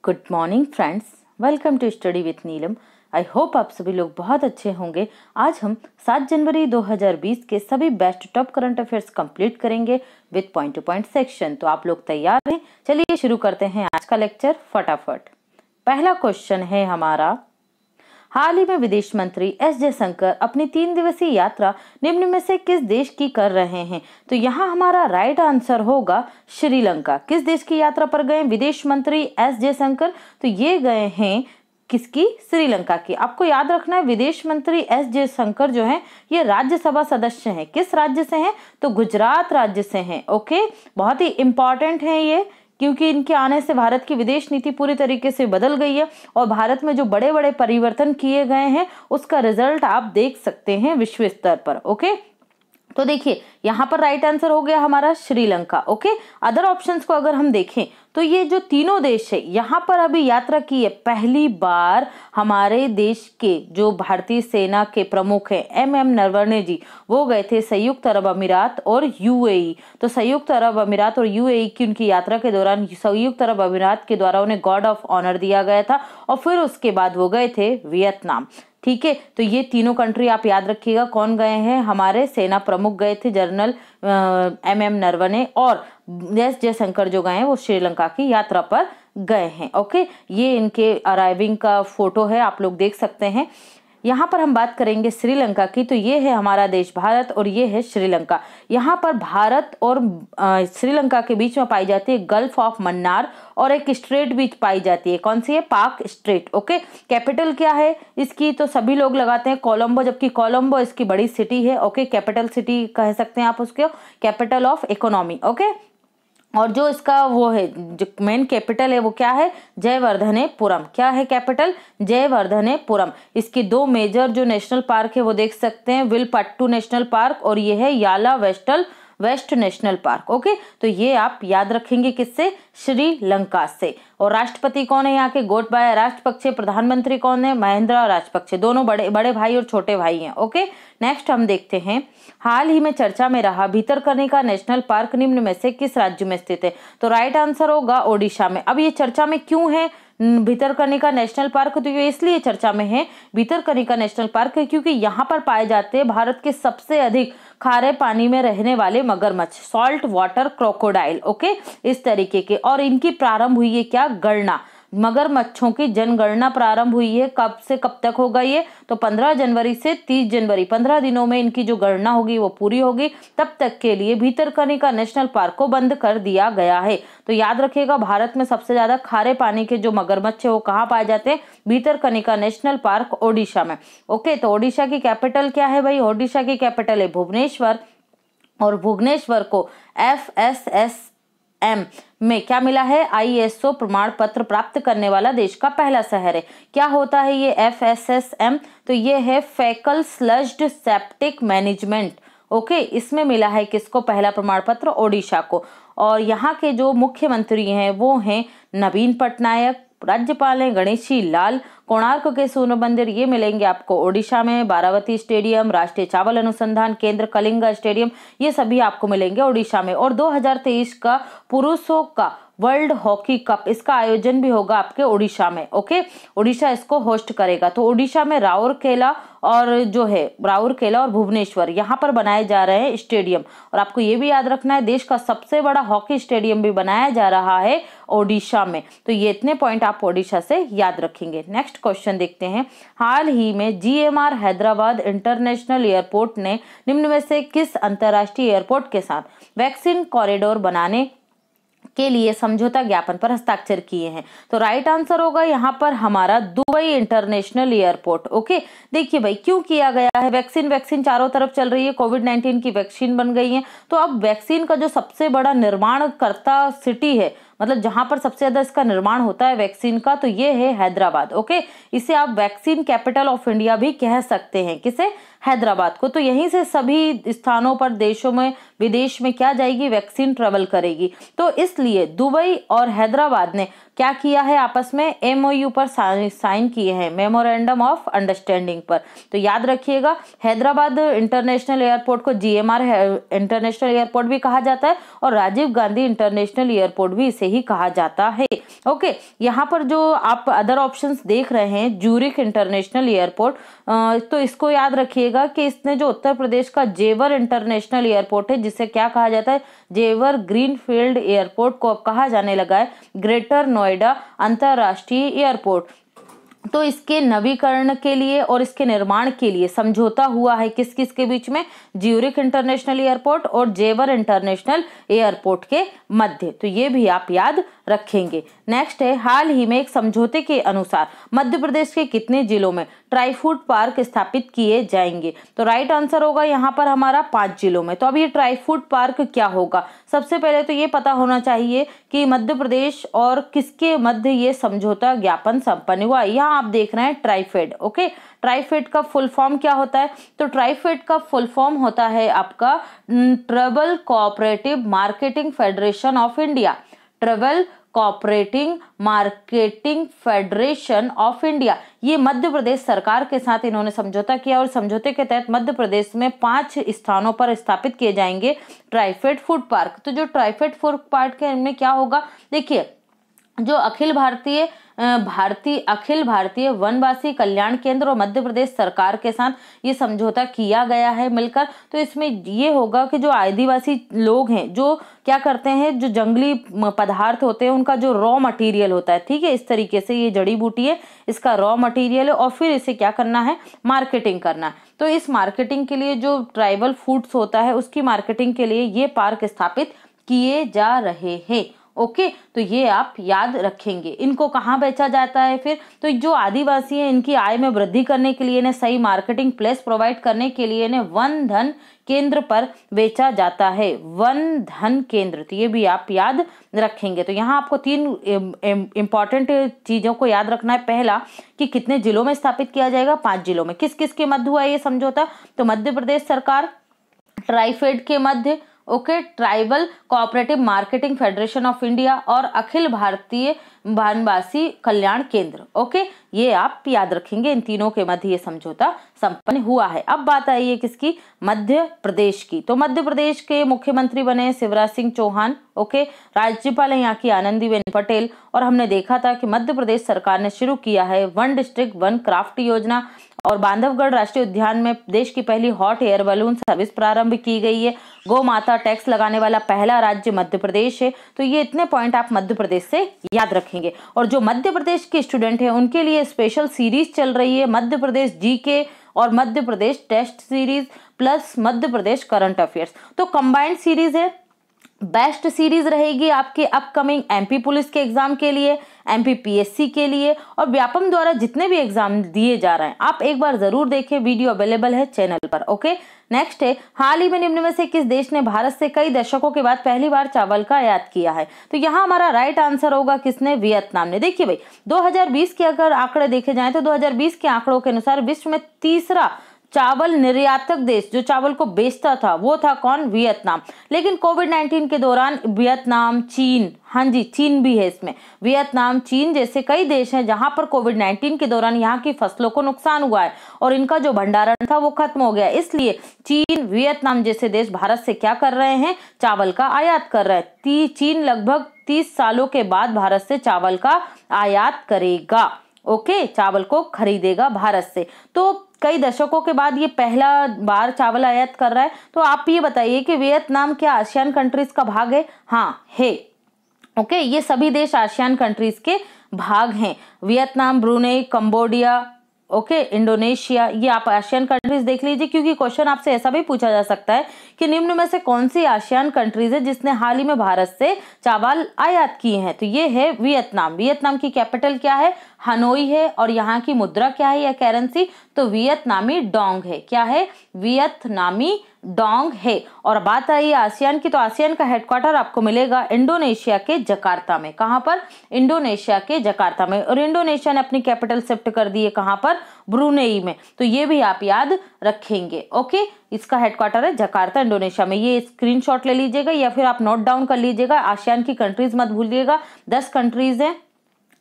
Good morning friends, welcome to study with Neelam. I hope आप सभी लोग बहुत अच्छे होंगे। आज हम 7 जनवरी 2020 के सभी best top current affairs complete करेंगे with point to point section. तो आप लोग तैयार हैं? चलिए शुरू करते हैं आज का लेक्चर फटाफट। पहला क्वेश्चन है हमारा, हाल ही में विदेश मंत्री एस जयशंकर अपनी 3 दिवसीय यात्रा निम्न में से किस देश की कर रहे हैं? तो यहाँ हमारा राइट आंसर होगा श्रीलंका। किस देश की यात्रा पर गए विदेश मंत्री एस जयशंकर? तो ये गए हैं किसकी? श्रीलंका की। आपको याद रखना है विदेश मंत्री एस जयशंकर जो है ये राज्यसभा सदस्य हैं। किस राज्य से हैं? तो गुजरात राज्य से हैं। ओके, बहुत ही इंपॉर्टेंट है ये, क्योंकि इनके आने से भारत की विदेश नीति पूरी तरीके से बदल गई है और भारत में जो बड़े बड़े परिवर्तन किए गए हैं उसका रिजल्ट आप देख सकते हैं विश्व स्तर पर। ओके, तो देखिए यहाँ पर राइट आंसर हो गया हमारा श्रीलंका। ओके, अदर ऑप्शंस को अगर हम देखें तो ये जो तीनों देश है यहाँ पर अभी यात्रा की है पहली बार हमारे देश के जो भारतीय सेना के प्रमुख हैं एम नरवणे जी, वो गए थे संयुक्त अरब अमीरात और यूएई। तो संयुक्त अरब अमीरात और यूएई की उनकी यात्रा के दौरान संयुक्त अरब अमीरात के द्वारा उन्हें गॉर्ड ऑफ ऑनर दिया गया था और फिर उसके बाद वो गए थे वियतनाम। ठीक है, तो ये तीनों कंट्री आप याद रखिएगा कौन गए हैं, हमारे सेना प्रमुख गए थे जनरल एम नरवणे, और एस जयशंकर जो गए हैं वो श्रीलंका की यात्रा पर गए हैं। ओके, ये इनके अराइविंग का फोटो है, आप लोग देख सकते हैं। यहाँ पर हम बात करेंगे श्रीलंका की, तो ये है हमारा देश भारत और ये है श्रीलंका। यहाँ पर भारत और श्रीलंका के बीच में पाई जाती है गल्फ ऑफ मन्नार और एक स्ट्रेट बीच पाई जाती है। कौन सी है? पाक स्ट्रेट। ओके, कैपिटल क्या है इसकी? तो सभी लोग लगाते हैं कोलंबो, जबकि कोलंबो इसकी बड़ी सिटी है। ओके, कैपिटल सिटी कह सकते हैं आप उसको, कैपिटल ऑफ इकोनॉमी। ओके, और जो इसका वो है जो मेन कैपिटल है वो क्या है? जयवर्धनेपुरम। क्या है कैपिटल? जयवर्धनेपुरम। इसकी 2 मेजर जो नेशनल पार्क है वो देख सकते हैं, विलपट्टू नेशनल पार्क और ये है याला वेस्ट नेशनल पार्क। ओके, तो ये आप याद रखेंगे किससे? श्रीलंका से। और राष्ट्रपति कौन है यहाँ के? गोटबाया राजपक्षे। प्रधानमंत्री कौन है? महेंद्र राजपक्षे। दोनों बड़े भाई और छोटे भाई हैं। ओके, नेक्स्ट हम देखते हैं, हाल ही में चर्चा में रहा भितरकनिका नेशनल पार्क निम्न में से किस राज्य में स्थित है? तो राइट आंसर होगा ओडिशा में। अब ये चर्चा में क्यों है भितरकनिका नेशनल पार्क? तो ये इसलिए चर्चा में है भितरकनिका नेशनल पार्क क्योंकि यहाँ पर पाए जाते हैं भारत के सबसे अधिक खारे पानी में रहने वाले मगरमच्छ, सॉल्ट वाटर क्रोकोडाइल। ओके, इस तरीके के। और इनकी प्रारंभ हुई है क्या? गणना, मगरमच्छों की जनगणना प्रारंभ हुई है। कब से कब तक होगा ये? तो 15 जनवरी से 30 जनवरी, 15 दिनों में इनकी जो गणना होगी वो पूरी होगी। तब तक के लिए भितरकनिका नेशनल पार्क को बंद कर दिया गया है। तो याद रखिएगा भारत में सबसे ज्यादा खारे पानी के जो मगरमच्छ है वो कहाँ पाए जाते हैं? भितरकनिका नेशनल पार्क ओडिशा में। ओके, तो ओडिशा की कैपिटल क्या है भाई? ओडिशा की कैपिटल है भुवनेश्वर, और भुवनेश्वर को FSSM में क्या मिला है? ISO प्रमाण पत्र प्राप्त करने वाला देश का पहला शहर है। क्या होता है ये FSSM? तो ये है फेकल स्लज्ड सेप्टिक मैनेजमेंट। ओके, इसमें मिला है किसको पहला प्रमाण पत्र? ओडिशा को। और यहाँ के जो मुख्यमंत्री हैं वो हैं नवीन पटनायक, राज्यपाल हैं गणेशी लाल। कोणार्क के सूर्य मंदिर ये मिलेंगे आपको ओडिशा में, बारावती स्टेडियम, राष्ट्रीय चावल अनुसंधान केंद्र, कलिंगा स्टेडियम, ये सभी आपको मिलेंगे ओडिशा में। और 2023 का पुरुषों का वर्ल्ड हॉकी कप, इसका आयोजन भी होगा आपके ओडिशा में। ओके, ओडिशा इसको होस्ट करेगा। तो ओडिशा में राउरकेला और भुवनेश्वर यहाँ पर बनाए जा रहे हैं स्टेडियम। और आपको ये भी याद रखना है देश का सबसे बड़ा हॉकी स्टेडियम भी बनाया जा रहा है ओडिशा में। तो ये इतने पॉइंट आप ओडिशा से याद रखेंगे। नेक्स्ट क्वेश्चन देखते हैं, हाल ही में GMR हैदराबाद इंटरनेशनल एयरपोर्ट ने निम्न में से किस अंतर्राष्ट्रीय एयरपोर्ट के साथ वैक्सीन कॉरिडोर बनाने के लिए समझौता ज्ञापन पर हस्ताक्षर किए हैं? तो राइट आंसर होगा यहाँ पर हमारा दुबई इंटरनेशनल एयरपोर्ट। ओके, देखिए भाई क्यों किया गया है? वैक्सीन चारों तरफ चल रही है, कोविड-19 की वैक्सीन बन गई है। तो अब वैक्सीन का जो सबसे बड़ा निर्माणकर्ता सिटी है, मतलब जहां पर सबसे ज्यादा इसका निर्माण होता है वैक्सीन का, तो ये है हैदराबाद। ओके, इसे आप वैक्सीन कैपिटल ऑफ इंडिया भी कह सकते हैं। किसे? हैदराबाद को। तो यहीं से सभी स्थानों पर देशों में विदेश में क्या जाएगी? वैक्सीन ट्रेवल करेगी। तो इसलिए दुबई और हैदराबाद ने क्या किया है, आपस में MOU पर साइन किए हैं, मेमोरेंडम ऑफ अंडरस्टैंडिंग पर। तो याद रखिएगा, हैदराबाद इंटरनेशनल एयरपोर्ट को GMR इंटरनेशनल एयरपोर्ट भी कहा जाता है और राजीव गांधी इंटरनेशनल एयरपोर्ट भी इसे ही कहा जाता है। ओके, यहाँ पर जो आप अदर ऑप्शंस देख रहे हैं, ज्यूरिख इंटरनेशनल एयरपोर्ट, तो इसको याद रखिएगा कि इसने जो उत्तर प्रदेश का जेवर इंटरनेशनल एयरपोर्ट है, जिसे क्या कहा जाता है, जेवर ग्रीनफील्ड एयरपोर्ट को अब कहा जाने लगा है ग्रेटर नोएडा अंतरराष्ट्रीय एयरपोर्ट। तो इसके नवीकरण के लिए और इसके निर्माण के लिए समझौता हुआ है किस किस के बीच में, ज्यूरिख इंटरनेशनल एयरपोर्ट और जेवर इंटरनेशनल एयरपोर्ट के मध्य। तो ये भी आप याद रखेंगे। नेक्स्ट है, हाल ही में एक समझौते के अनुसार मध्य प्रदेश के कितने जिलों में ट्राई फूड पार्क स्थापित किए जाएंगे। तो राइट आंसर होगा यहाँ पर हमारा 5 जिलों में। तो अब ये ट्राई फूड पार्क क्या होगा, सबसे पहले तो ये पता होना चाहिए कि मध्य प्रदेश और किसके मध्य ये समझौता ज्ञापन संपन्न हुआ। यहाँ आप देख रहे हैं ट्राइफेड। ओके, ट्राइफेड का फुल फॉर्म क्या होता है, तो ट्राइफेड का फुल फॉर्म होता है आपका travel cooperative marketing federation of India. Travel cooperating marketing federation of India, ये मध्य प्रदेश सरकार के साथ इन्होंने समझौता किया और समझौते के तहत मध्य प्रदेश में 5 स्थानों पर स्थापित किए जाएंगे ट्राइफेड फूड पार्क। तो जो ट्राइफेड फूड पार्क है, इनमें क्या होगा, देखिए, जो अखिल भारतीय वनवासी कल्याण केंद्र और मध्य प्रदेश सरकार के साथ ये समझौता किया गया है मिलकर। तो इसमें ये होगा कि जो आदिवासी लोग हैं, जो क्या करते हैं, जो जंगली पदार्थ होते हैं, उनका जो रॉ मटेरियल होता है, ठीक है, इस तरीके से ये जड़ी बूटी है, इसका रॉ मटेरियल है और फिर इसे क्या करना है, मार्केटिंग करना है। तो इस मार्केटिंग के लिए जो ट्राइबल फूड्स होता है, उसकी मार्केटिंग के लिए ये पार्क स्थापित किए जा रहे हैं। ओके, तो ये आप याद रखेंगे। इनको कहाँ बेचा जाता है फिर, तो जो आदिवासी हैं, इनकी आय में वृद्धि करने के लिए, इन्हें सही मार्केटिंग प्लेस प्रोवाइड करने के लिए इन्हें वन धन केंद्र पर बेचा जाता है, वन धन केंद्र। तो ये भी आप याद रखेंगे। तो यहाँ आपको 3 इंपॉर्टेंट चीजों को याद रखना है। पहला कि कितने जिलों में स्थापित किया जाएगा, 5 जिलों में। किस किस के मध्य हुआ ये समझौता, तो मध्य प्रदेश सरकार, ट्राइफेड के मध्य, okay, tribal cooperative marketing federation of India और अखिल भारतीय वनवासी कल्याण केंद्र। ओके, ये आप याद रखेंगे, इन तीनों के मध्य ये समझौता संपन्न हुआ है। अब बात आई है किसकी, मध्य प्रदेश की। तो मध्य प्रदेश के मुख्यमंत्री बने शिवराज सिंह चौहान। ओके, राज्यपाल है यहाँ की आनंदीबेन पटेल। और हमने देखा था कि मध्य प्रदेश सरकार ने शुरू किया है 1 डिस्ट्रिक्ट 1 क्राफ्ट योजना और बांधवगढ़ राष्ट्रीय उद्यान में देश की पहली हॉट एयर बलून सर्विस प्रारंभ की गई है। गौ माता टैक्स लगाने वाला पहला राज्य मध्य प्रदेश है। तो ये इतने पॉइंट आप मध्य प्रदेश से याद रखेंगे। और जो मध्य प्रदेश के स्टूडेंट हैं, उनके लिए स्पेशल सीरीज चल रही है, मध्य प्रदेश GK और Madhya Pradesh test series plus Madhya Pradesh current affairs. तो कंबाइंड सीरीज है, बेस्ट सीरीज रहेगी आपके अपकमिंग MP पुलिस के एग्जाम के लिए, MP PSC के लिए और व्यापम द्वारा जितने भी एग्जाम दिए जा रहे हैं, आप एक बार जरूर देखें, वीडियो अवेलेबल है चैनल पर। ओके, नेक्स्ट है, हाल ही में निम्न में से किस देश ने भारत से कई दशकों के बाद पहली बार चावल का आयात किया है। तो यहाँ हमारा राइट आंसर होगा किसने, वियतनाम ने। देखिए भाई, 2020 के अगर आंकड़े देखे जाएं तो 2020 के आंकड़ों के अनुसार विश्व में तीसरा चावल निर्यातक देश जो चावल को बेचता था वो था कौन, वियतनाम। लेकिन कोविड-19 के दौरान वियतनाम, चीन, हाँ जी चीन भी है इसमें, वियतनाम, चीन जैसे कई देश हैं जहां पर कोविड-19 के दौरान यहाँ की फसलों को नुकसान हुआ है और इनका जो भंडारण था वो खत्म हो गया। इसलिए चीन, वियतनाम जैसे देश भारत से क्या कर रहे हैं, चावल का आयात कर रहे हैं। चीन लगभग 30 सालों के बाद भारत से चावल का आयात करेगा। ओके, चावल को खरीदेगा भारत से। तो कई दशकों के बाद ये पहला बार चावल आयात कर रहा है। तो आप ये बताइए कि वियतनाम क्या आसियान कंट्रीज का भाग है, हाँ है। ओके, ये सभी देश आसियान कंट्रीज के भाग हैं, Vietnam, Brunei, Cambodia, okay, Indonesia, ये आप आसियान कंट्रीज देख लीजिए, क्योंकि क्वेश्चन आपसे ऐसा भी पूछा जा सकता है कि निम्न में से कौन सी आसियान कंट्रीज है जिसने हाल ही में भारत से चावल आयात किए हैं। तो ये है वियतनाम। वियतनाम की कैपिटल क्या है, हनोई है और यहाँ की मुद्रा क्या है या करेंसी, तो वियतनामी डोंग है। क्या है, वियतनामी डोंग है। और बात आई आसियान की, तो आसियान का हेडक्वार्टर आपको मिलेगा इंडोनेशिया के जकार्ता में। कहां पर, इंडोनेशिया के जकार्ता में। और इंडोनेशिया ने अपनी कैपिटल शिफ्ट कर दी है कहां पर, ब्रुनेई में। तो ये भी आप याद रखेंगे। ओके, इसका हेडक्वार्टर है जकार्ता, इंडोनेशिया में। ये स्क्रीनशॉट ले लीजिएगा या फिर आप नोट डाउन कर लीजिएगा। आसियान की कंट्रीज मत भूलिएगा, 10 कंट्रीज हैं।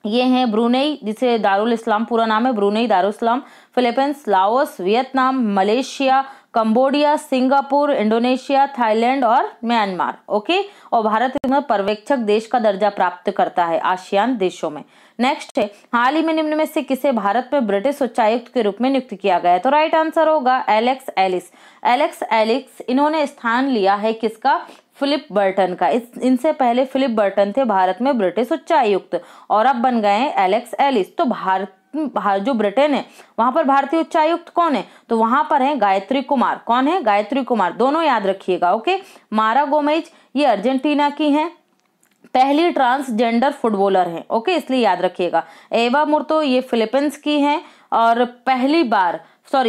ये हैं ब्रुनेई, जिसे दारुल इस्लाम पूरा नाम है, Brunei Darussalam, Philippines, Laos, Vietnam, Malaysia, Cambodia, Singapore, Indonesia, Thailand और म्यांमार। ओके, और भारत इसमें पर्यवेक्षक देश का दर्जा प्राप्त करता है आसियान देशों में। नेक्स्ट है, हाल ही में निम्न में से किसे भारत में ब्रिटिश उच्चायुक्त के रूप में नियुक्त किया गया है? तो राइट आंसर होगा एलेक्स एलिस। एलेक्स एलिस इन्होंने स्थान लिया है किसका? फिलिप बर्टन का। इनसे पहले फिलिप बर्टन थे भारत में ब्रिटिश उच्चायुक्त, और अब बन गए हैं एलेक्स एलिस। तो जो ब्रिटेन है वहां पर भारतीय उच्चायुक्त कौन है? तो वहां पर है गायत्री कुमार। कौन है? गायत्री कुमार। दोनों याद रखिएगा। ओके, मारा गोमेज ये अर्जेंटीना की हैं, पहली ट्रांसजेंडर फुटबॉलर हैं। ओके, इसलिए याद रखिएगा। एवा मुर्तो ये फिलीपींस की हैं और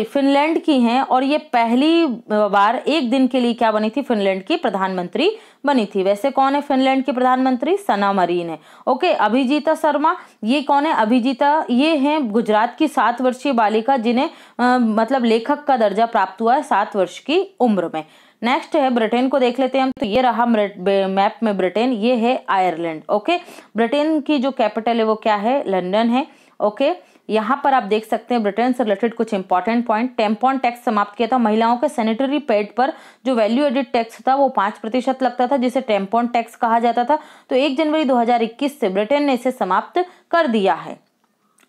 फिनलैंड की हैं, और ये पहली बार एक दिन के लिए क्या बनी थी? फिनलैंड की प्रधानमंत्री बनी थी। वैसे कौन है फिनलैंड की प्रधानमंत्री? सना मरीन है। ओके, अभिजीता शर्मा ये कौन है? अभिजीता ये हैं गुजरात की 7 वर्षीय बालिका, जिन्हें मतलब लेखक का दर्जा प्राप्त हुआ है 7 वर्ष की उम्र में। नेक्स्ट है, ब्रिटेन को देख लेते हैं हम। तो ये रहा मैप में ब्रिटेन, ये है आयरलैंड। ओके, ब्रिटेन की जो कैपिटल है वो क्या है? लंदन है। ओके, यहाँ पर आप देख सकते हैं ब्रिटेन से रिलेटेड कुछ इंपॉर्टेंट पॉइंट। टेम्पॉन टैक्स समाप्त किया था। महिलाओं के सैनिटरी पैड पर जो वैल्यू एडिड टैक्स था वो 5% लगता था, जिसे टेम्पॉन टैक्स कहा जाता था। तो 1 जनवरी 2021 से ब्रिटेन ने इसे समाप्त कर दिया है।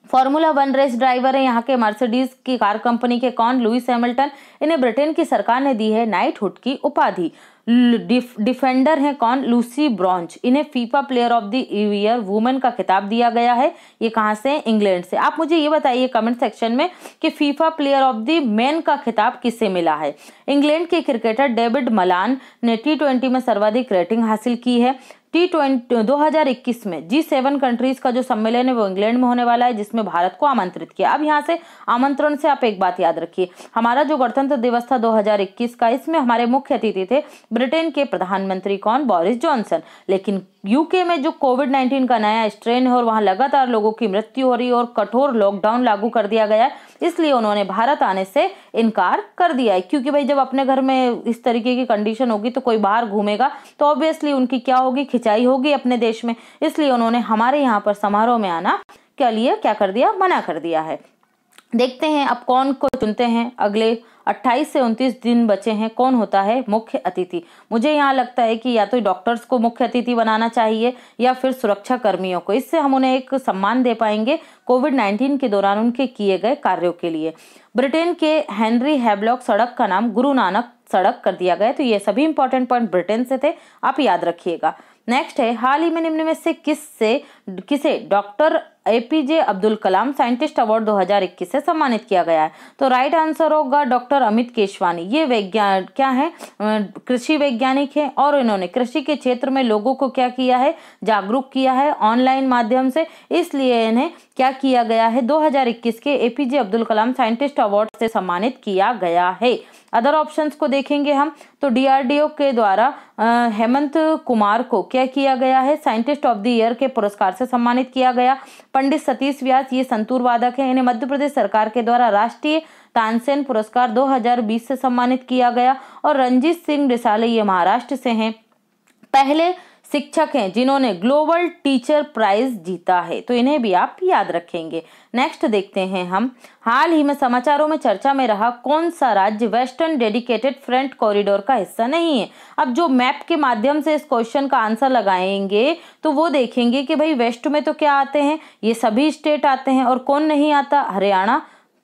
फॉर्मूला 1 रेस ड्राइवर है यहाँ के मर्सिडीज की कार कंपनी के। कौन? Lewis Hamilton. इन्हें ब्रिटेन की सरकार ने दी है नाइटहुड की उपाधि। डिफेंडर हैं कौन? Lucy Bronze. इन्हें FIFA player of the year women का खिताब दिया गया है। ये कहाँ से? इंग्लैंड से। आप मुझे ये बताइए कमेंट सेक्शन में कि FIFA player of the main का खिताब किसे मिला है? इंग्लैंड के क्रिकेटर डेविड मलान ने T20 में सर्वाधिक रेटिंग हासिल की है। T20 2021 में G7 कंट्रीज का जो सम्मेलन है वो इंग्लैंड में होने वाला है, जिसमें भारत को आमंत्रित किया। अब यहाँ से आमंत्रण से आप एक बात याद रखिए, हमारा जो गणतंत्र दिवस था 2021 का, इसमें हमारे मुख्य अतिथि थे ब्रिटेन के प्रधानमंत्री कौन? Boris Johnson. लेकिन यूके में जो कोविड-19 का नया स्ट्रेन है और वहां लगातार लोगों की मृत्यु हो रही है और कठोर लॉकडाउन लागू कर दिया गया है, इसलिए उन्होंने भारत आने से इनकार कर दिया है। क्योंकि भाई जब अपने घर में इस तरीके की कंडीशन होगी तो कोई बाहर घूमेगा तो ऑब्वियसली उनकी क्या होगी? खिंचाई होगी अपने देश में। इसलिए उन्होंने हमारे यहाँ पर समारोह में आना के लिए क्या कर दिया? मना कर दिया है। देखते हैं अब कौन को चुनते हैं। अगले 28 से 29 दिन बचे हैं। कौन होता है मुख्य अतिथि? मुझे यहाँ लगता है कि या तो डॉक्टर्स को मुख्य अतिथि बनाना चाहिए या फिर सुरक्षा कर्मियों को। इससे हम उन्हें एक सम्मान दे पाएंगे कोविड-19 के दौरान उनके किए गए कार्यों के लिए। ब्रिटेन के हेनरी हैवलॉक सड़क का नाम गुरु नानक सड़क कर दिया गया। तो ये सभी इंपॉर्टेंट पॉइंट ब्रिटेन से थे, आप याद रखिएगा। नेक्स्ट है, हाल ही में निम्न में से किसे doctor APJ Abdul Kalam scientist award 2021 से सम्मानित किया गया है? तो राइट आंसर होगा डॉक्टर अमित केशवानी। ये क्या है? कृषि वैज्ञानिक है और इन्होंने कृषि के क्षेत्र में लोगों को क्या किया है? जागरूक किया है ऑनलाइन माध्यम से। इसलिए इन्हें क्या किया गया है? 2021 के APJ Abdul Kalam scientist award से सम्मानित किया गया है। अदर ऑप्शंस को देखेंगे हम तो DRDO के द्वारा हेमंत कुमार को क्या किया गया है? साइंटिस्ट ऑफ द ईयर के पुरस्कार से सम्मानित किया गया। पंडित सतीश व्यास ये संतूर वादक हैं, इन्हें मध्य प्रदेश सरकार के द्वारा राष्ट्रीय तानसेन पुरस्कार 2020 से सम्मानित किया गया। और रंजीत सिंह रिसाले ये महाराष्ट्र से हैं, पहले शिक्षक हैं जिन्होंने ग्लोबल टीचर प्राइज जीता है। तो इन्हें भी आप याद रखेंगे। नेक्स्ट देखते हैं हम, हाल ही में समाचारों में चर्चा में रहा कौन सा राज्य वेस्टर्न डेडिकेटेड फ्रंट कॉरिडोर का हिस्सा नहीं है? अब जो मैप के माध्यम से इस क्वेश्चन का आंसर लगाएंगे तो वो देखेंगे कि भाई वेस्ट में तो क्या आते हैं? ये सभी स्टेट आते हैं। और कौन नहीं आता? हरियाणा।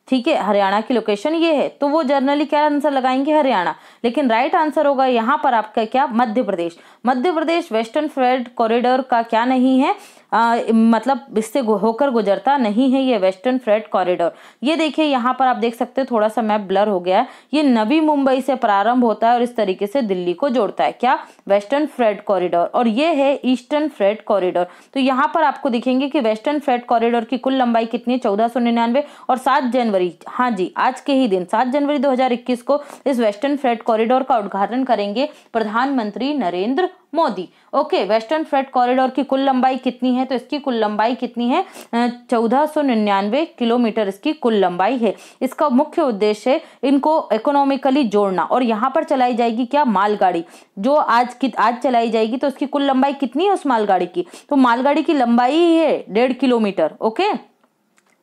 ठीक है, हरियाणा की लोकेशन ये है, तो वो जनरली क्या आंसर लगाएंगे? हरियाणा। लेकिन राइट आंसर होगा यहाँ पर आपका क्या? Madhya Pradesh. Madhya Pradesh western freight corridor का क्या नहीं है? मतलब इससे होकर गुजरता नहीं है ये वेस्टर्न फ्रेट कॉरिडोर। ये देखिए यहाँ पर आप देख सकते हैं, थोड़ा सा मैप ब्लर हो गया है। ये नवी मुंबई से प्रारंभ होता है और इस तरीके से दिल्ली को जोड़ता है। क्या? Western freight corridor. और ये है ईस्टर्न फ्रेट कॉरिडोर। तो यहाँ पर आपको दिखेंगे कि वेस्टर्न फ्रेट कॉरिडोर की कुल लंबाई कितनी है? 1499। और 7 जनवरी, हाँ जी आज के ही दिन 7 जनवरी 2021 को इस वेस्टर्न फ्रेट कॉरिडोर का उद्घाटन करेंगे प्रधानमंत्री Narendra Modi. Okay, western freight corridor की कुल लंबाई कितनी है? तो इसकी कुल लंबाई कितनी है? 1499 किलोमीटर इसकी कुल लंबाई है। इसका मुख्य उद्देश्य है इनको इकोनॉमिकली जोड़ना, और यहाँ पर चलाई जाएगी क्या? मालगाड़ी, जो आज चलाई जाएगी। तो उसकी कुल लंबाई कितनी है उस मालगाड़ी की? तो मालगाड़ी की लंबाई ही है 1.5 किलोमीटर। ओके,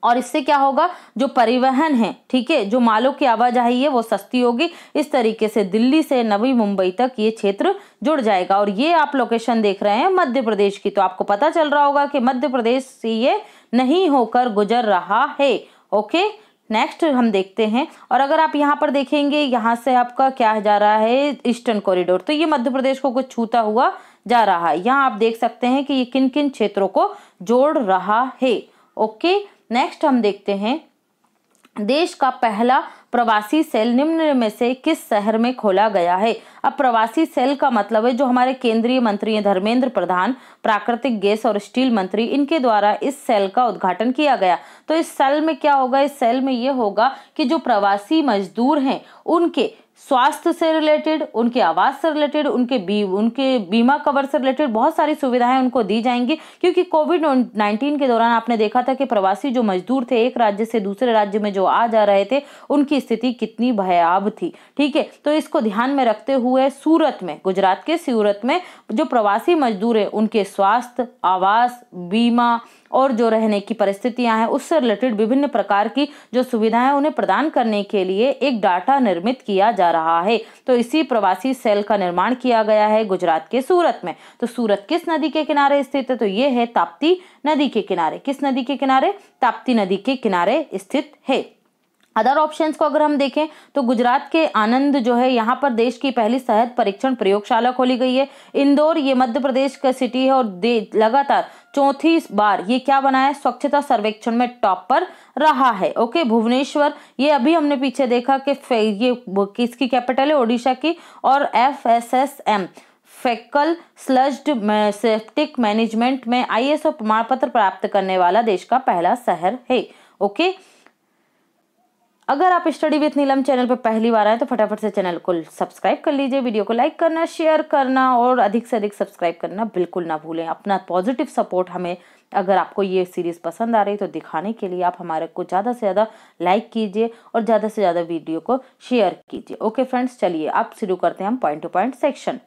और इससे क्या होगा? जो परिवहन है, ठीक है, जो मालों की आवाजाही है वो सस्ती होगी। इस तरीके से दिल्ली से नवी मुंबई तक ये क्षेत्र जुड़ जाएगा। और ये आप लोकेशन देख रहे हैं मध्य प्रदेश की, तो आपको पता चल रहा होगा कि मध्य प्रदेश से ये नहीं होकर गुजर रहा है। ओके, नेक्स्ट हम देखते हैं। और अगर आप यहाँ पर देखेंगे, यहाँ से आपका क्या जा रहा है? Eastern corridor. तो ये मध्य प्रदेश को कुछ छूता हुआ जा रहा है। यहाँ आप देख सकते हैं कि ये किन किन क्षेत्रों को जोड़ रहा है। ओके, नेक्स्ट हम देखते हैं, देश का पहला प्रवासी सेल निम्न में से किस शहर में खोला गया है? अब प्रवासी सेल का मतलब है जो हमारे केंद्रीय मंत्री हैं धर्मेंद्र प्रधान, प्राकृतिक गैस और स्टील मंत्री, इनके द्वारा इस सेल का उद्घाटन किया गया। तो इस सेल में क्या होगा? इस सेल में ये होगा कि जो प्रवासी मजदूर हैं उनके स्वास्थ्य से रिलेटेड, उनके आवास से रिलेटेड, उनके बीमा कवर से रिलेटेड बहुत सारी सुविधाएं उनको दी जाएंगी। क्योंकि कोविड-19 के दौरान आपने देखा था कि प्रवासी जो मजदूर थे एक राज्य से दूसरे राज्य में जो आ जा रहे थे, उनकी स्थिति कितनी भयावह थी। ठीक है, तो इसको ध्यान में रखते हुए सूरत में, गुजरात के सूरत में जो प्रवासी मजदूर है उनके स्वास्थ्य, आवास, बीमा और जो रहने की परिस्थितियां हैं उससे रिलेटेड विभिन्न प्रकार की जो सुविधाएं उन्हें प्रदान करने के लिए एक डाटा निर्मित किया जा रहा है। तो इसी प्रवासी सेल का निर्माण किया गया है गुजरात के सूरत में। तो सूरत किस नदी के किनारे स्थित है? तो ये है ताप्ती नदी के किनारे। किस नदी के किनारे? ताप्ती नदी के किनारे स्थित है। अदर ऑप्शंस को अगर हम देखें तो गुजरात के आनंद जो है, यहाँ पर देश की पहली शहद परीक्षण प्रयोगशाला खोली गई है। इंदौर ये मध्य प्रदेश का सिटी है और लगातार चौथी बार ये क्या बना है? स्वच्छता सर्वेक्षण में टॉप पर रहा है। ओके, भुवनेश्वर ये अभी हमने पीछे देखा कि ये किसकी कैपिटल है? ओडिशा की। और FSSM फेकल स्लज्ड सेप्टिक मैनेजमेंट में ISO प्रमाण पत्र प्राप्त करने वाला देश का पहला शहर है। ओके, अगर आप स्टडी विथ नीलम चैनल पर पहली बार आए तो फटाफट से चैनल को सब्सक्राइब कर लीजिए, वीडियो को लाइक करना, शेयर करना और अधिक से अधिक सब्सक्राइब करना बिल्कुल ना भूलें। अपना पॉजिटिव सपोर्ट हमें, अगर आपको ये सीरीज पसंद आ रही तो दिखाने के लिए आप हमारे को ज़्यादा से ज़्यादा लाइक कीजिए और ज़्यादा से ज़्यादा वीडियो को शेयर कीजिए। ओके फ्रेंड्स, चलिए अब शुरू करते हैं हम पॉइंट टू पॉइंट सेक्शन।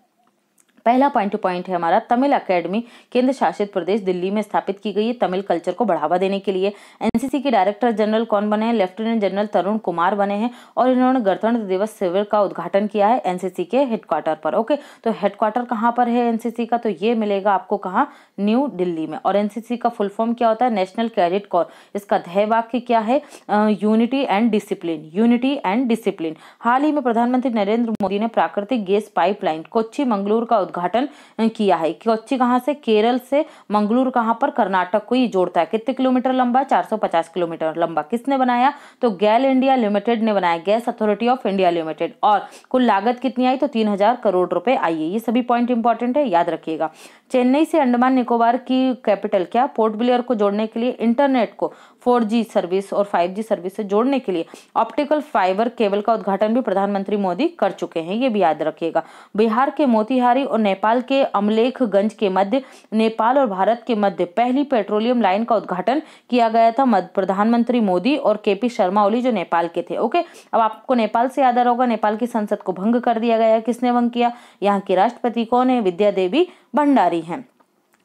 पहला पॉइंट टू पॉइंट है हमारा, तमिल अकेडमी केंद्र शासित प्रदेश दिल्ली में स्थापित की गई है तमिल कल्चर को बढ़ावा देने के लिए। एनसीसी के डायरेक्टर जनरल कौन बने हैं? लेफ्टिनेंट जनरल तरुण कुमार बने हैं और इन्होंने गणतंत्र दिवस शिविर का उद्घाटन किया है एनसीसी के हेडक्वार्टर पर। ओके, तो हेडक्वार्टर कहाँ पर है एनसीसी का? तो ये मिलेगा आपको कहाँ? न्यू दिल्ली में। और एनसीसी का फुल फॉर्म क्या होता है? National cadet corps. इसका ध्येय वाक्य क्या है? Unity and discipline, unity and discipline. हाल ही में प्रधानमंत्री नरेंद्र मोदी ने प्राकृतिक गैस पाइपलाइन कोच्चि मंगलूर का उद्घाटन किया है। कोच्चि कहां से? केरल से। मंगलूर कहां पर? कर्नाटक को ये जोड़ता है। कितने किलोमीटर लंबा? 450 किलोमीटर लंबा। किसने बनाया? तो गैल इंडिया लिमिटेड ने बनाया, gas authority of India limited. और कुल लागत कितनी आई? तो 3000 करोड़ रुपए आई है। ये सभी पॉइंट इंपॉर्टेंट है, याद रखिएगा। चेन्नई से अंडमान निकोबार की कैपिटल क्या? पोर्ट ब्लेयर को जोड़ने के लिए इंटरनेट को 4G सर्विस और 5G सर्विस से जोड़ने के लिए ऑप्टिकल फाइबर केबल का उद्घाटन भी प्रधानमंत्री मोदी कर चुके हैं, ये भी याद रखिएगा। बिहार के मोतिहारी और नेपाल के अमलेखगंज के मध्य, नेपाल और भारत के मध्य पहली पेट्रोलियम लाइन का उद्घाटन किया गया था प्रधानमंत्री मोदी और KP शर्मा ओली जो नेपाल के थे। ओके, अब आपको नेपाल से याद आ रहा होगा, नेपाल की संसद को भंग कर दिया गया। किसने भंग किया? यहाँ की राष्ट्रपति कौन है? विद्या देवी भंडारी हैं।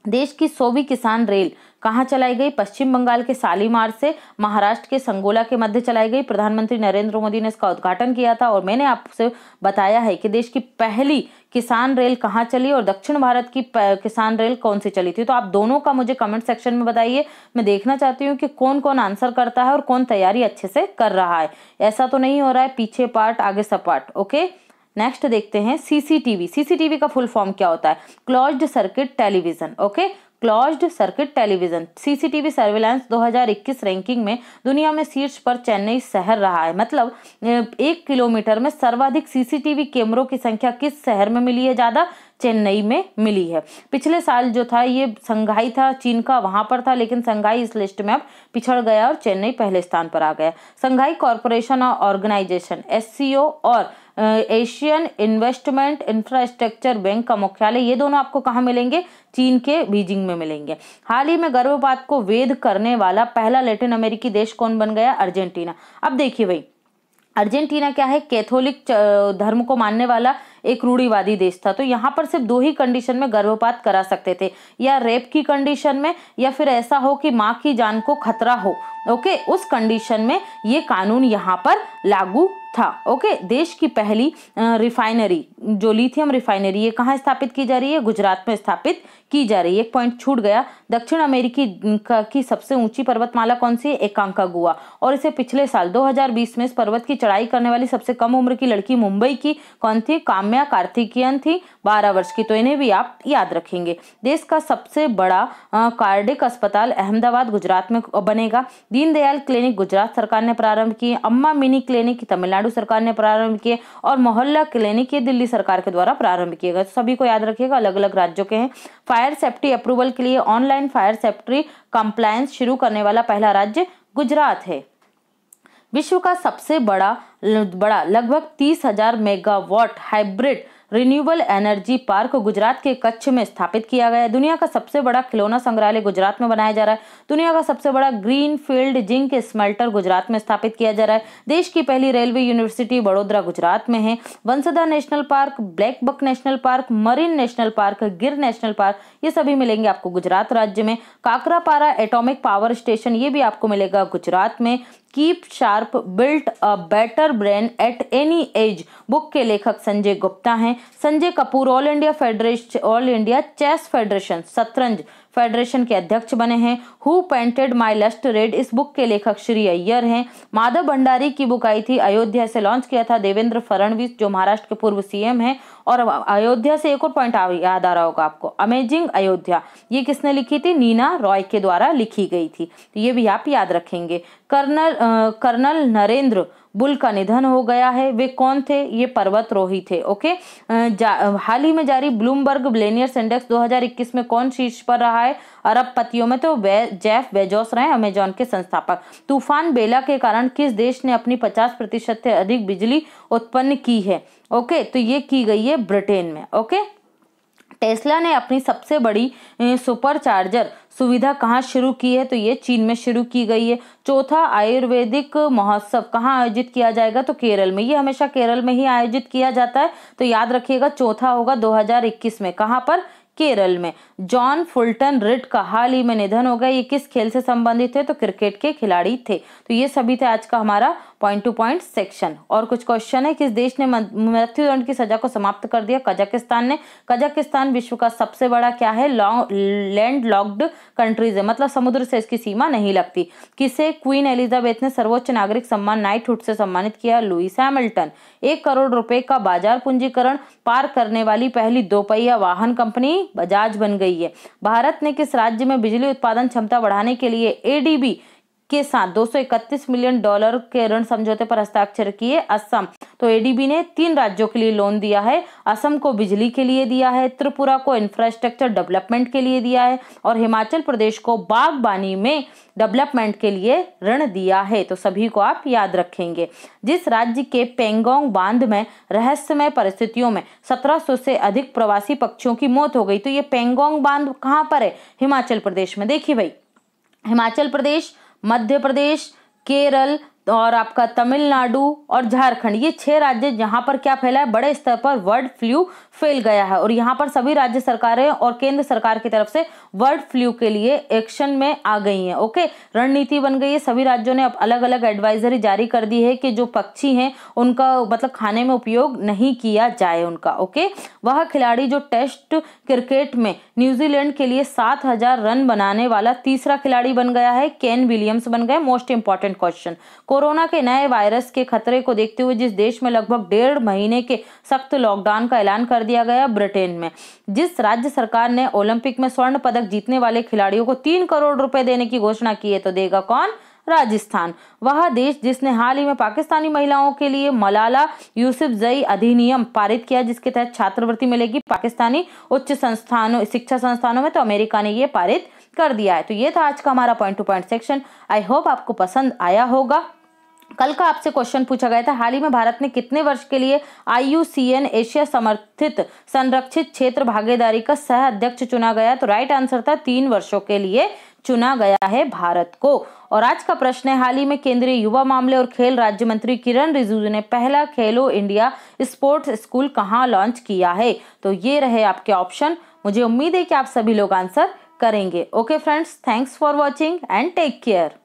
देश की 100वीं किसान रेल कहाँ चलाई गई? पश्चिम बंगाल के शालीमार से महाराष्ट्र के संगोला के मध्य चलाई गई। प्रधानमंत्री नरेंद्र मोदी ने इसका उद्घाटन किया था। और मैंने आपसे बताया है कि देश की पहली किसान रेल कहाँ चली और दक्षिण भारत की किसान रेल कौन सी चली थी। तो आप दोनों का मुझे कमेंट सेक्शन में बताइए। मैं देखना चाहती हूँ कि कौन कौन आंसर करता है और कौन तैयारी अच्छे से कर रहा है। ऐसा तो नहीं हो रहा है पीछे पार्ट आगे सपाट। ओके, नेक्स्ट देखते हैं CCTV। CCTV का फुल फॉर्म क्या होता है? Closed circuit television. Okay, closed circuit television. CCTV surveillance 2021 ranking में दुनिया में शीर्ष पर चेन्नई शहर रहा है। मतलब 1 किलोमीटर में सर्वाधिक CCTV कैमरों की संख्या किस शहर में मिली है? ज्यादा? चेन्नई में मिली है। पिछले साल जो था ये संघाई था चीन का, वहां पर था, लेकिन संघाई इस लिस्ट में अब पिछड़ गया और चेन्नई पहले स्थान पर आ गया। संघाई कॉरपोरेशन ऑर्गेनाइजेशन SCO और एशियन इन्वेस्टमेंट इंफ्रास्ट्रक्चर बैंक का मुख्यालय, ये दोनों आपको कहाँ मिलेंगे? चीन के बीजिंग में मिलेंगे। हाल ही में गर्भपात को वैध करने वाला पहला लैटिन अमेरिकी देश कौन बन गया? अर्जेंटीना। अब देखिए भाई, अर्जेंटीना क्या है? कैथोलिक धर्म को मानने वाला एक रूढ़िवादी देश था। तो यहाँ पर सिर्फ 2 ही कंडीशन में गर्भपात करा सकते थे, या रेप की कंडीशन में, या फिर ऐसा हो कि माँ की जान को खतरा हो। ओके, उस कंडीशन में ये कानून यहाँ पर लागू था। ओके, देश की पहली रिफाइनरी जो लिथियम रिफाइनरी, ये कहाँ स्थापित की जा रही है? गुजरात में स्थापित की जा रही है। एक पॉइंट छूट गया, दक्षिण अमेरिकी की सबसे ऊंची पर्वतमाला कौन सी है? एकांकागुआ। और इसे पिछले साल 2020 में इस पर्वत की चढ़ाई करने वाली सबसे कम उम्र की लड़की मुंबई की कौन थी? काम्या कार्तिकेयन थी, 12 वर्ष की। तो इन्हें भी आप याद रखेंगे। देश का सबसे बड़ा कार्डियक अस्पताल अहमदाबाद गुजरात में बनेगा। दीनदयाल क्लिनिक गुजरात सरकार ने प्रारंभ किए। अम्मा मिनी क्लिनिक तमिलनाडु सरकार ने प्रारंभ किए, और मोहल्ला क्लिनिक ये दिल्ली सरकार के द्वारा प्रारंभ किए गए। सभी को याद रखिएगा, अलग अलग राज्यों के हैं। फायर सेफ्टी अप्रूवल के लिए ऑनलाइन फायर सेफ्टी कंप्लायंस शुरू करने वाला पहला राज्य गुजरात है। विश्व का सबसे बड़ा लगभग 30,000 megawatt hybrid renewable energy park Gujarat के कच्छ में स्थापित किया गया है। दुनिया का सबसे बड़ा खिलौना संग्रहालय गुजरात में बनाया जा रहा है। दुनिया का सबसे बड़ा green field zinc smelter Gujarat में स्थापित किया जा रहा है। देश की पहली रेलवे यूनिवर्सिटी बड़ोदरा गुजरात में है। Vansda national park, black buck national park, marine national park, Gir national park, ये सभी मिलेंगे आपको गुजरात राज्य में। काकरापारा एटॉमिक पावर स्टेशन, ये भी आपको मिलेगा गुजरात में। Keep sharp built a better brain at any age book के लेखक संजय गुप्ता हैं। Sanjay Kapoor all India chess federation शतरंज फेडरेशन के अध्यक्ष बने हैं। Who painted my lust red, इस बुक के लेखक श्री अय्यर हैं। माधव भंडारी की बुक आई थी, अयोध्या से लॉन्च किया था देवेंद्र फडणवीस जो महाराष्ट्र के पूर्व CM हैं। और अयोध्या से एक और पॉइंट याद आ रहा होगा आपको, अमेजिंग अयोध्या, ये किसने लिखी थी? नीना रॉय के द्वारा लिखी गई थी। तो ये भी आप याद रखेंगे। कर्नल नरेंद्र बुल का निधन हो गया है। वे कौन थे? ये पर्वतरोही थे। ओके, हाल ही में जारी ब्लूमबर्ग बिलियनियर्स इंडेक्स 2021 में कौन शीर्ष पर रहा है? अरबपतियों में तो जेफ बेजोस रहे, अमेजॉन के संस्थापक। तूफान बेला के कारण किस देश ने अपनी 50% से अधिक बिजली उत्पन्न की है? ओके, तो ये की गई है ब्रिटेन में। ओके, टेस्ला ने अपनी सबसे बड़ी सुपर चार्जर सुविधा कहाँ शुरू की है? तो ये चीन में शुरू की गई है। चौथा आयुर्वेदिक महोत्सव कहाँ आयोजित किया जाएगा? तो केरल में। ये हमेशा केरल में ही आयोजित किया जाता है, तो याद रखिएगा चौथा होगा 2021 में। कहाँ पर? केरल में। जॉन फुल्टन रिड का हाल ही में निधन हो गया। ये किस खेल से संबंधित थे? तो क्रिकेट के खिलाड़ी थे। तो ये सभी थे आज का हमारा पॉइंट टू पॉइंट सेक्शन। और कुछ क्वेश्चन है, किस देश ने मृत्युदंड की सजा को समाप्त कर दिया? कजाकिस्तान ने। कजाकिस्तान विश्व का सबसे बड़ा क्या है? लैंड लॉक्ड कंट्रीज है, मतलब समुद्र से इसकी सीमा नहीं लगती। किसे क्वीन एलिजाबेथ ने सर्वोच्च नागरिक सम्मान नाइटहुड से सम्मानित किया? Lewis Hamilton. 1 करोड़ रुपए का बाजार पूंजीकरण पार करने वाली पहली 2 पहिया वाहन कंपनी बजाज बन गई है। भारत ने किस राज्य में बिजली उत्पादन क्षमता बढ़ाने के लिए ADB के साथ $231 मिलियन के ऋण समझौते पर हस्ताक्षर किए? असम। तो ADB ने 3 राज्यों के लिए लोन दिया है। असम को बिजली के लिए दिया है, त्रिपुरा को इंफ्रास्ट्रक्चर डेवलपमेंट के लिए दिया है, और हिमाचल प्रदेश को बागबानी में डेवलपमेंट के लिए ऋण दिया है। तो सभी को आप याद रखेंगे। जिस राज्य के पेंगोंग बांध में रहस्यमय परिस्थितियों में 1700 से अधिक प्रवासी पक्षियों की मौत हो गई, तो ये पेंगोंग बांध कहाँ पर है? हिमाचल प्रदेश में। देखिए भाई, हिमाचल प्रदेश, मध्य प्रदेश, केरल और आपका तमिलनाडु और झारखंड, ये 6 राज्य जहां पर क्या फैला है? बड़े स्तर पर बर्ड फ्लू फैल गया है। और यहाँ पर सभी राज्य सरकारें और केंद्र सरकार की तरफ से बर्ड फ्लू के लिए एक्शन में आ गई हैं। ओके, रणनीति बन गई है। सभी राज्यों ने अब अलग अलग एडवाइजरी जारी कर दी है कि जो पक्षी हैं उनका मतलब खाने में उपयोग नहीं किया जाए उनका। ओके, वह खिलाड़ी जो टेस्ट क्रिकेट में न्यूजीलैंड के लिए 7,000 रन बनाने वाला तीसरा खिलाड़ी बन गया है, केन विलियम्स बन गए। मोस्ट इंपॉर्टेंट क्वेश्चन, कोरोना के नए वायरस के खतरे को देखते हुए जिस देश में लगभग 1.5 महीने के सख्त लॉकडाउन का ऐलान कर दिया गया, ब्रिटेन में। जिस राज्य सरकार ने ओलंपिक में स्वर्ण पदक जीतने वाले खिलाड़ियों को 3 करोड़ रुपए देने की घोषणा की है, तो देगा कौन? राजस्थान। वह देश जिसने हाल ही में पाकिस्तानी महिलाओं के लिए मलाला यूसुफजई अधिनियम पारित किया, जिसके तहत छात्रवृत्ति मिलेगी पाकिस्तानी उच्च संस्थानों शिक्षा संस्थानों में, तो अमेरिका ने ये पारित कर दिया है। तो ये था आज का हमारा point to point section. I hope आपको पसंद आया होगा। कल का आपसे क्वेश्चन पूछा गया था, हाल ही में भारत ने कितने वर्ष के लिए IUCN एशिया समर्थित संरक्षित क्षेत्र भागीदारी का सह अध्यक्ष चुना गया? तो राइट आंसर था 3 वर्षों के लिए चुना गया है भारत को। और आज का प्रश्न है, हाल ही में केंद्रीय युवा मामले और खेल राज्य मंत्री किरण रिजिजू ने पहला खेलो इंडिया स्पोर्ट्स स्कूल कहाँ लॉन्च किया है? तो ये रहे आपके ऑप्शन। मुझे उम्मीद है कि आप सभी लोग आंसर करेंगे। Okay friends, thanks for watching and take care.